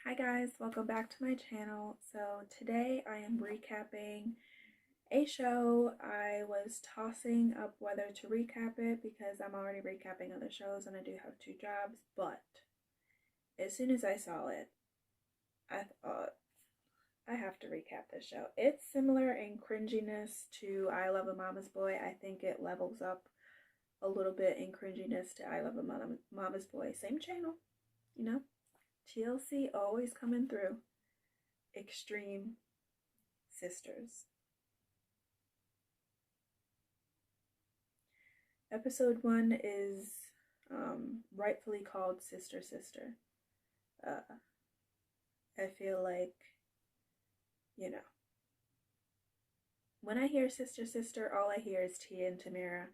Hi guys, welcome back to my channel. So today I am recapping a show. I was tossing up whether to recap it because I'm already recapping other shows and I do have two jobs, but as soon as I saw it, I thought I have to recap this show. It's similar in cringiness to I Love a Mama's Boy. I think it levels up a little bit in cringiness to I Love a Mama's Boy. Same channel, you know? TLC always coming through. Extreme Sisters. Episode 1 is rightfully called Sister Sister. I feel like, when I hear Sister Sister, all I hear is Tia and Tamara,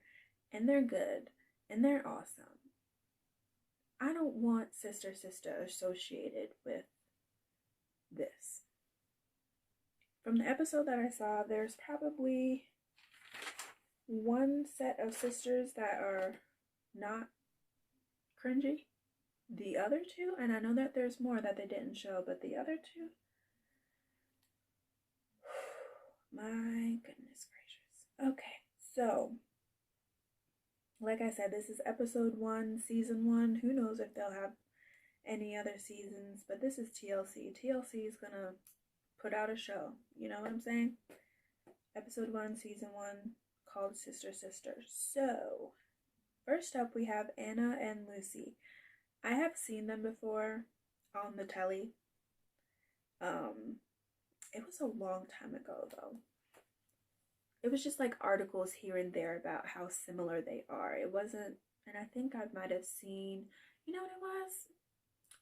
and they're good, and they're awesome. I don't want Sister Sister associated with this. From the episode that I saw, there's probably one set of sisters that are not cringy. The other two, and I know that there's more that they didn't show, but the other two, my goodness gracious. Okay, so like I said, this is episode 1, season 1. Who knows if they'll have any other seasons, but this is TLC. TLC is gonna put out a show, you know what I'm saying? Episode 1, season 1, called Sister Sister. So, first up we have Anna and Lucy. I have seen them before on the telly. It was a long time ago though. It was just like articles here and there about how similar they are. It wasn't, and I think I might have seen, you know what it was?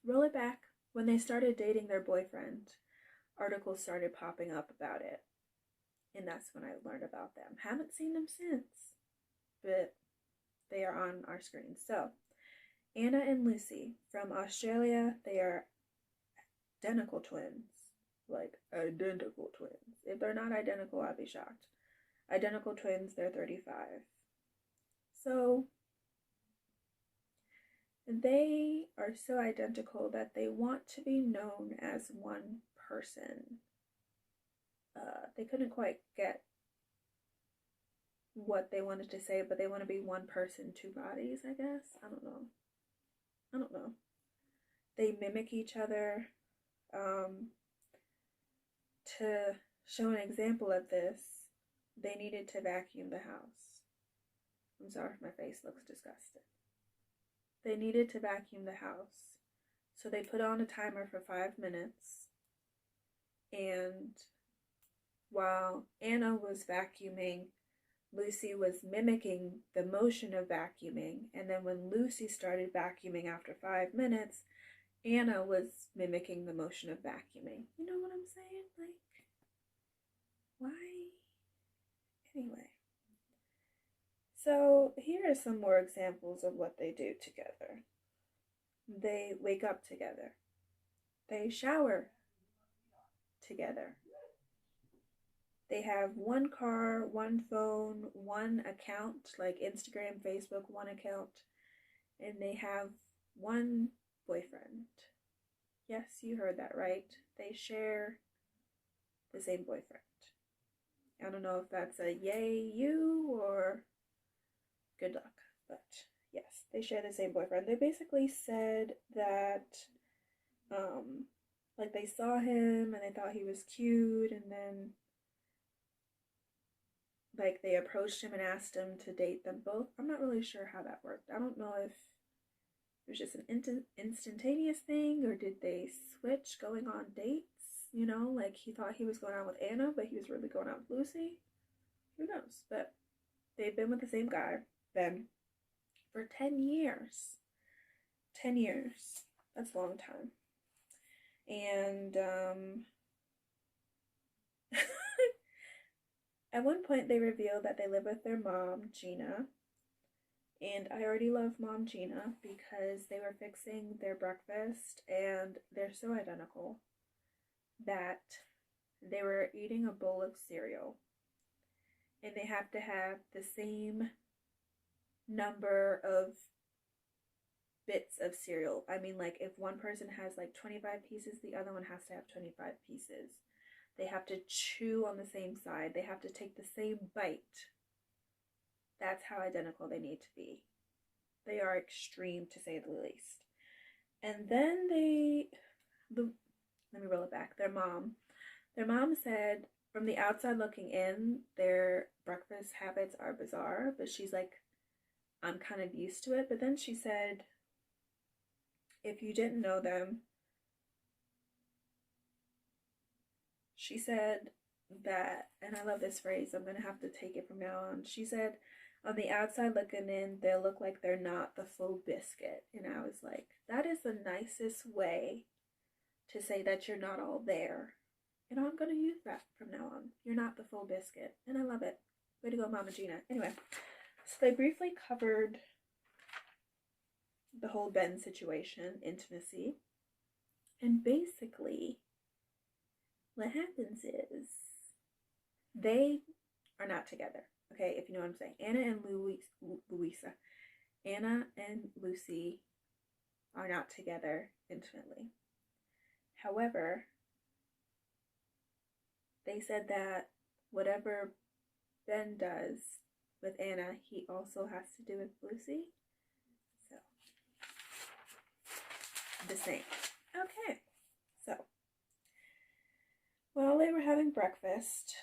Roll it back. When they started dating their boyfriend, articles started popping up about it. And that's when I learned about them. Haven't seen them since, but they are on our screen. So, Anna and Lucy from Australia, they are identical twins. Like, identical twins. If they're not identical, I'd be shocked. Identical twins, they're 35. So, they are so identical that they want to be known as one person. They couldn't quite get what they wanted to say, but they want to be one person, two bodies, I guess. I don't know. They mimic each other. To show an example of this, they needed to vacuum the house. I'm sorry if my face looks disgusted. They needed to vacuum the house. So they put on a timer for 5 minutes. And while Anna was vacuuming, Lucy was mimicking the motion of vacuuming. And then when Lucy started vacuuming after 5 minutes, Anna was mimicking the motion of vacuuming. You know what I'm saying? Like, why? Anyway. So here are some more examples of what they do together. They wake up together. They shower together. They have one car, one phone, one account, like Instagram, Facebook, one account. And they have one boyfriend. Yes, you heard that right. They share the same boyfriend. I don't know if that's a yay you or good luck, but yes, they share the same boyfriend. They basically said that like they saw him and they thought he was cute, and then like they approached him and asked him to date them both. I'm not really sure how that worked. I don't know if it was just an instantaneous thing, or did they switch going on dates? You know, like he thought he was going out with Anna, but he was really going out with Lucy. Who knows? But they've been with the same guy, Ben, for 10 years. 10 years. That's a long time. And at one point they revealed that they live with their mom, Gina. And I already love Mom Gina because they were fixing their breakfast and they're so identical that they were eating a bowl of cereal. And they have to have the same number of bits of cereal. I mean, like, if one person has like 25 pieces, the other one has to have 25 pieces. They have to chew on the same side. They have to take the same bite. That's how identical they need to be. They are extreme, to say the least. And then let me roll it back. Their mom said, from the outside looking in, their breakfast habits are bizarre, but she's like, I'm kind of used to it. But then she said, if you didn't know them, she said that, and I love this phrase, I'm going to have to take it from now on. She said, on the outside looking in, they look like they're not the full biscuit. And I was like, that is the nicest way to say that you're not all there. And I'm going to use that from now on. You're not the full biscuit. And I love it. Way to go, Mama Gina. Anyway, so they briefly covered the whole Ben situation, intimacy. And basically, what happens is they are not together. Okay, if you know what I'm saying. Anna and Lucy are not together intimately. However, they said that whatever Ben does with Anna, he also has to do with Lucy. So, the same. Okay, so, while they were having breakfast,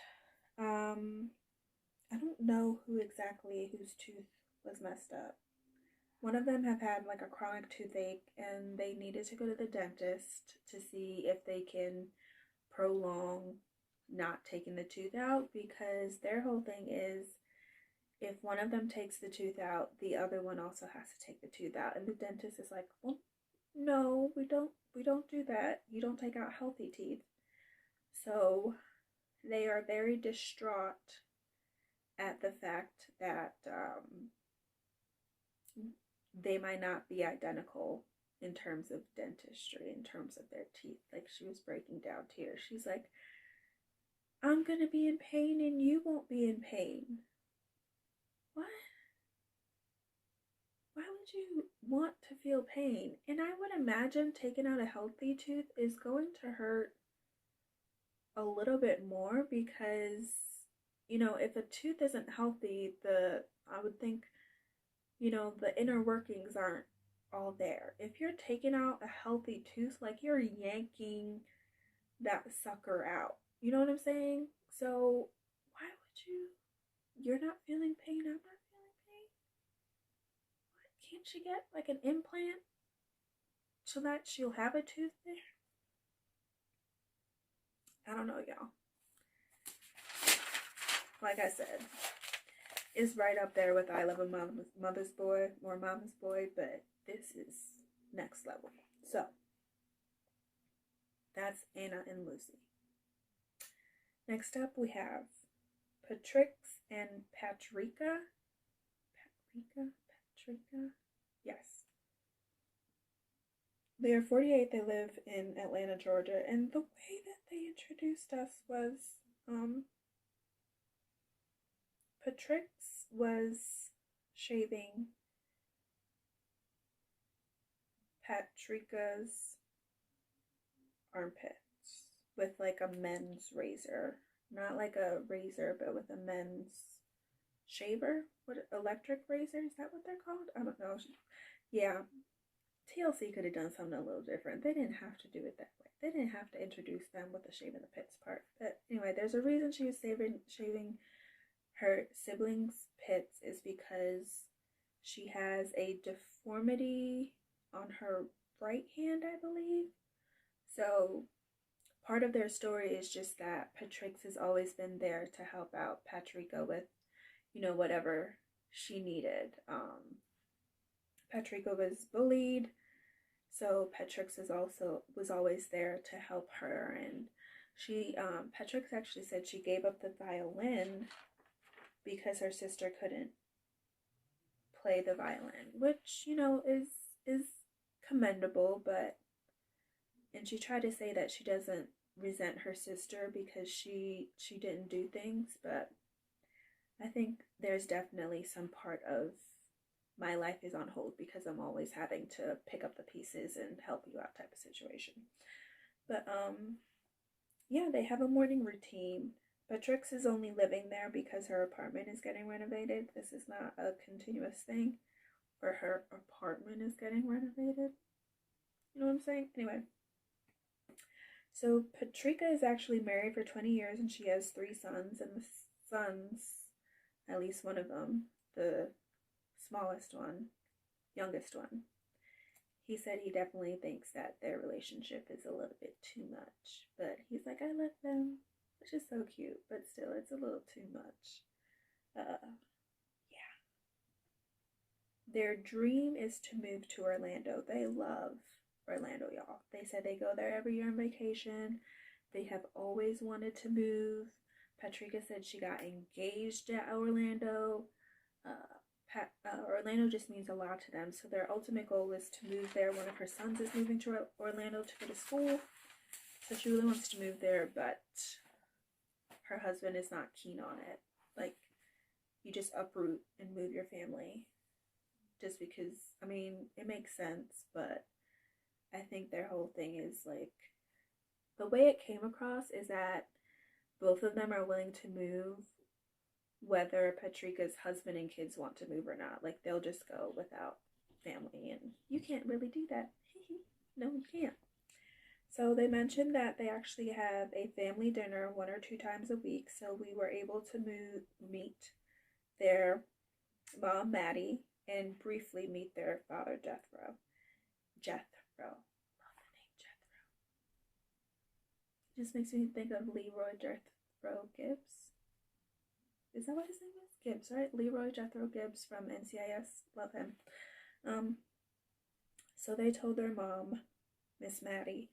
I don't know whose tooth was messed up. One of them have had like a chronic toothache, and they needed to go to the dentist to see if they can prolong not taking the tooth out, because their whole thing is, if one of them takes the tooth out, the other one also has to take the tooth out. And the dentist is like, well, no, we don't do that. You don't take out healthy teeth. So they are very distraught at the fact that they might not be identical in terms of dentistry, in terms of their teeth. Like, she was breaking down tears. She's like, I'm gonna be in pain and you won't be in pain. What? Why would you want to feel pain? And I would imagine taking out a healthy tooth is going to hurt a little bit more, because, you know, if a tooth isn't healthy, I would think, you know, the inner workings aren't all there. If you're taking out a healthy tooth, like, you're yanking that sucker out. You know what I'm saying? So why would you're not feeling pain, I'm not feeling pain? What? Can't she get like an implant so that she'll have a tooth there? I don't know, y'all. Like I said, it's right up there with I Love a Mother's Boy, or Mama's Boy, but this is next level. So that's Anna and Lucy. Next up, we have Patricia and Patricia. Patricia? Yes. They are 48. They live in Atlanta, Georgia. And the way that they introduced us was, Patricia was shaving Patricia's armpits with like a men's razor. Not like a razor, but with a men's shaver. What, electric razor? Is that what they're called? I don't know. Yeah. TLC could have done something a little different. They didn't have to do it that way. They didn't have to introduce them with the shaving the pits part. But anyway, there's a reason she was shaving her siblings' pits, is because she has a deformity on her right hand, I believe. So part of their story is just that Patricia has always been there to help out Patricia with, you know, whatever she needed. Patricia was bullied, so Patricia was always there to help her. And she, Patricia actually said she gave up the violin because her sister couldn't play the violin, which, you know, is commendable. But, and she tried to say that she doesn't resent her sister because she didn't do things, but I think there's definitely some part of my life is on hold because I'm always having to pick up the pieces and help you out type of situation. But yeah, they have a morning routine. Patrix is only living there because her apartment is getting renovated. This is not a continuous thing, or her apartment is getting renovated. You know what I'm saying? Anyway, so Patricia is actually married for 20 years and she has 3 sons, and the sons, at least one of them, the smallest one, youngest one, he said he definitely thinks that their relationship is a little bit too much. But he's like, I love them, which is so cute, but still, it's a little too much. Yeah. Their dream is to move to Orlando. They love Orlando, y'all. They said they go there every year on vacation. They have always wanted to move. Patricia said she got engaged at Orlando. Orlando just means a lot to them, so their ultimate goal is to move there. One of her sons is moving to Orlando to go to school, so she really wants to move there, but her husband is not keen on it. Like, you just uproot and move your family just because, I mean, it makes sense, but I think their whole thing is, like, the way it came across is that both of them are willing to move whether Patrica's husband and kids want to move or not. Like, they'll just go without family, and you can't really do that. No, you can't. So they mentioned that they actually have a family dinner 1 or 2 times a week, so we were able to meet their mom, Maddie, and briefly meet their father, Jethro. Love the name Jethro. It just makes me think of Leroy Jethro Gibbs. Is that what his name is? Gibbs, right? Leroy Jethro Gibbs from NCIS. Love him. So they told their mom, Miss Maddie,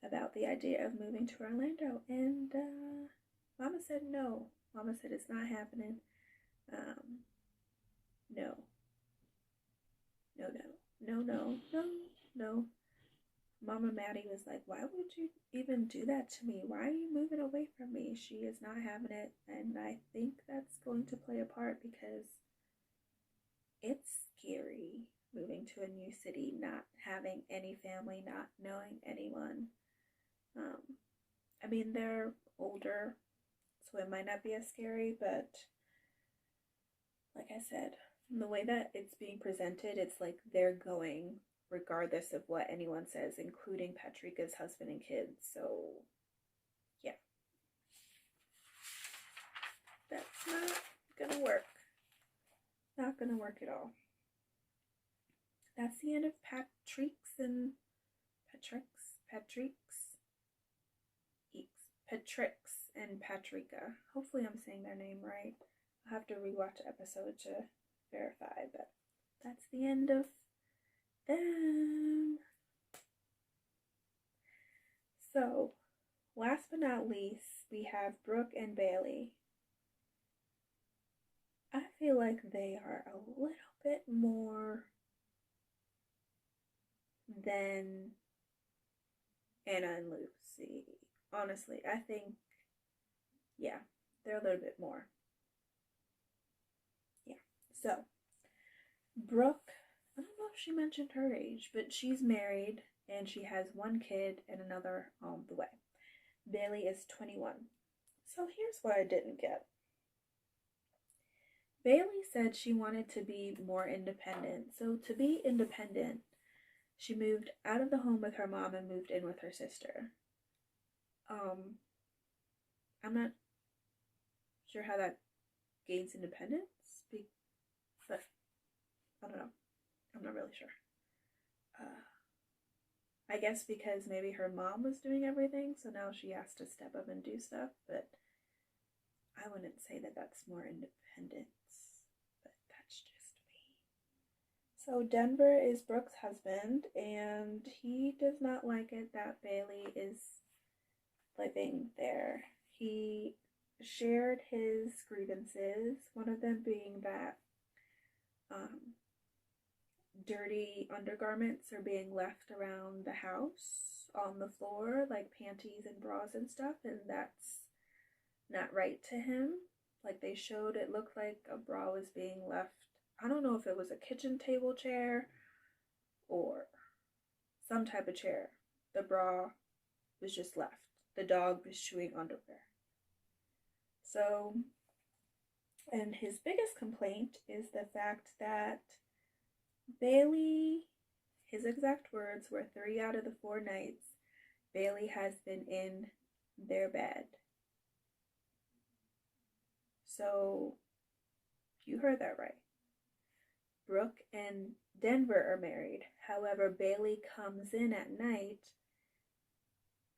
about the idea of moving to Orlando, and Mama said no. Mama said it's not happening. No. Mama Maddie was like, why would you even do that to me? Why are you moving away from me? She is not having it, and I think that's going to play a part because it's scary moving to a new city, not having any family, not knowing anyone. I mean, they're older, so it might not be as scary, but like I said, the way that it's being presented, it's like they're going regardless of what anyone says, including Patrica's husband and kids. So, yeah. That's not gonna work. Not gonna work at all. That's the end of Patricia. Hopefully I'm saying their name right. I'll have to rewatch the episode to verify, but that's the end of them. So, last but not least, we have Brooke and Bailey. I feel like they are a little bit more than Anna and Lucy. Honestly, I think, yeah, they're a little bit more. Yeah. So, Brooke, I don't know if she mentioned her age, but she's married and she has 1 kid and another on the way. Bailey is 21. So here's what I didn't get. Bailey said she wanted to be more independent. So to be independent, she moved out of the home with her mom and moved in with her sister. I'm not sure how that gains independence, but I don't know. I'm not really sure. I guess because maybe her mom was doing everything, so now she has to step up and do stuff, but I wouldn't say that that's more independence, but that's just me. So Denver is Brooke's husband, and he does not like it that Bailey is living there. He shared his grievances, one of them being that dirty undergarments are being left around the house on the floor, like panties and bras and stuff, and that's not right to him. Like, they showed it looked like a bra was being left I don't know if it was a kitchen table chair or some type of chair. The bra was just left. The dog was chewing underwear. So, and his biggest complaint is the fact that Bailey, his exact words were 3 out of the 4 nights, Bailey has been in their bed. So, you heard that right. Brooke and Denver are married. However, Bailey comes in at night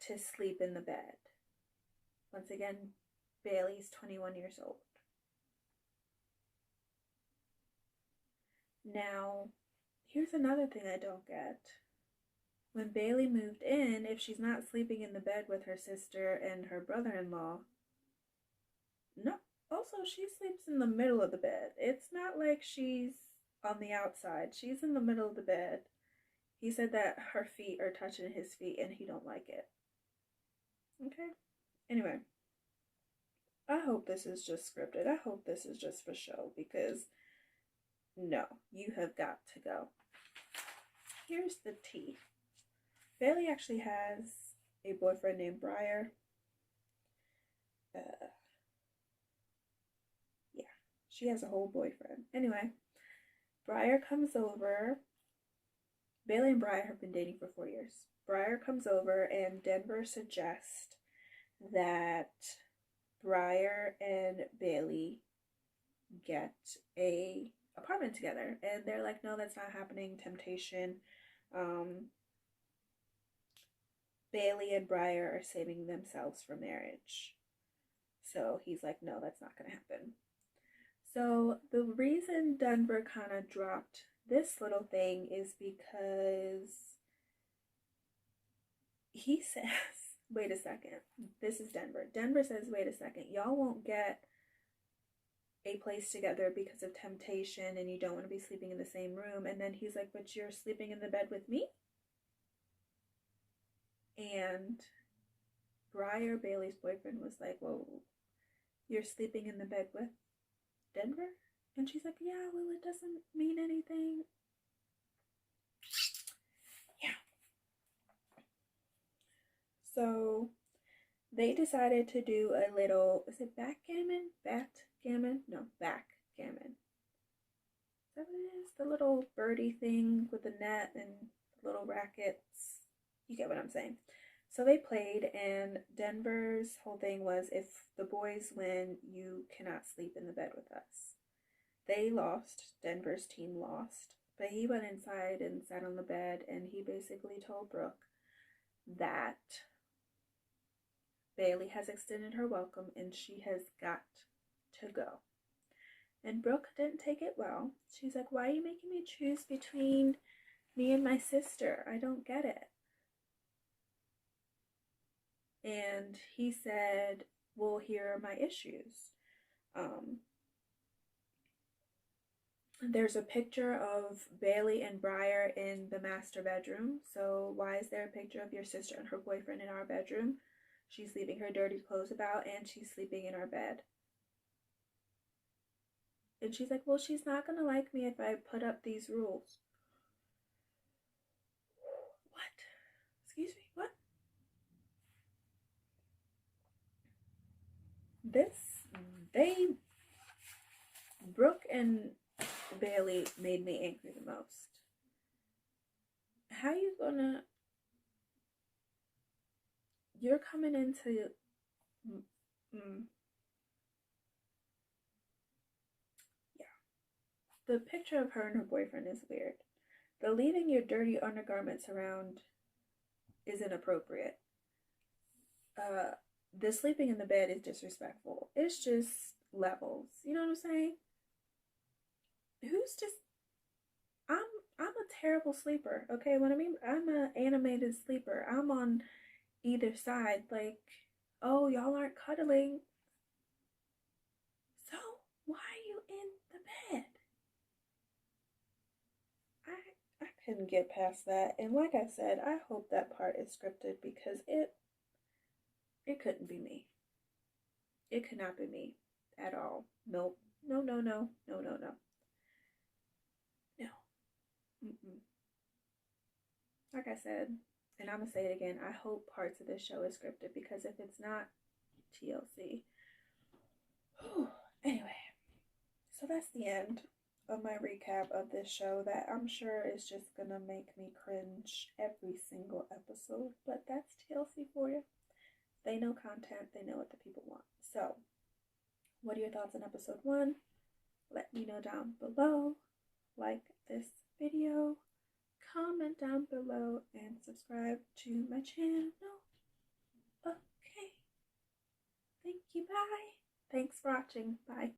to sleep in the bed. Once again, Bailey's 21 years old. Now, here's another thing I don't get. When Bailey moved in, if she's not sleeping in the bed with her sister and her brother-in-law, no. Also, she sleeps in the middle of the bed. It's not like she's on the outside. She's in the middle of the bed. He said that her feet are touching his feet and he don't like it. Okay? Anyway, I hope this is just scripted. I hope this is just for show because no, you have got to go. Here's the tea. Bailey actually has a boyfriend named Briar. Yeah, she has a whole boyfriend. Anyway, Briar comes over. Bailey and Briar have been dating for 4 years. Briar comes over and Denver suggests that Briar and Bailey get a apartment together. And they're like, no, that's not happening. Temptation. Bailey and Briar are saving themselves for marriage. So he's like, no, that's not going to happen. So the reason Denver kind of dropped this little thing is because he says, wait a second, this is Denver. Denver says, wait a second, y'all won't get a place together because of temptation and you don't want to be sleeping in the same room. And then he's like, but you're sleeping in the bed with me? And Briar, Bailey's boyfriend, was like, well, you're sleeping in the bed with Denver? And she's like, yeah, well, it doesn't mean anything. Yeah. So they decided to do a little, is it backgammon? Backgammon? No, backgammon. Is that what it is? The little birdie thing with the net and little rackets. You get what I'm saying. So they played, and Denver's whole thing was, if the boys win, you cannot sleep in the bed with us. They lost. Denver's team lost. But he went inside and sat on the bed, and he basically told Brooke that Bailey has extended her welcome, and she has got to go. And Brooke didn't take it well. She's like, why are you making me choose between me and my sister? I don't get it. And he said, well, here are my issues. There's a picture of Bailey and Briar in the master bedroom. So why is there a picture of your sister and her boyfriend in our bedroom? She's leaving her dirty clothes about and she's sleeping in our bed. And she's like, well, she's not going to like me if I put up these rules. What? Excuse me, what? Brooke and Bailey made me angry the most. How you gonna, you're coming into, yeah. The picture of her and her boyfriend is weird. The leaving your dirty undergarments around is inappropriate. The sleeping in the bed is disrespectful. It's just levels. You know what I'm saying? I'm a terrible sleeper. Okay, what I mean, I'm an animated sleeper. I'm on either side. Like, oh, y'all aren't cuddling. So why are you in the bed? I couldn't get past that. And like I said, I hope that part is scripted because it couldn't be me. It could not be me at all. Nope. No. Mm-mm. Like I said, and I'm gonna say it again, I hope parts of this show is scripted, because if it's not, TLC. Anyway, so that's the end of my recap of this show that I'm sure is just gonna make me cringe every single episode, but that's TLC for you. They know content, they know what the people want. So, what are your thoughts on episode 1? Let me know down below. Like this video, comment down below, and subscribe to my channel. Okay. Thank you. Bye. Thanks for watching. Bye.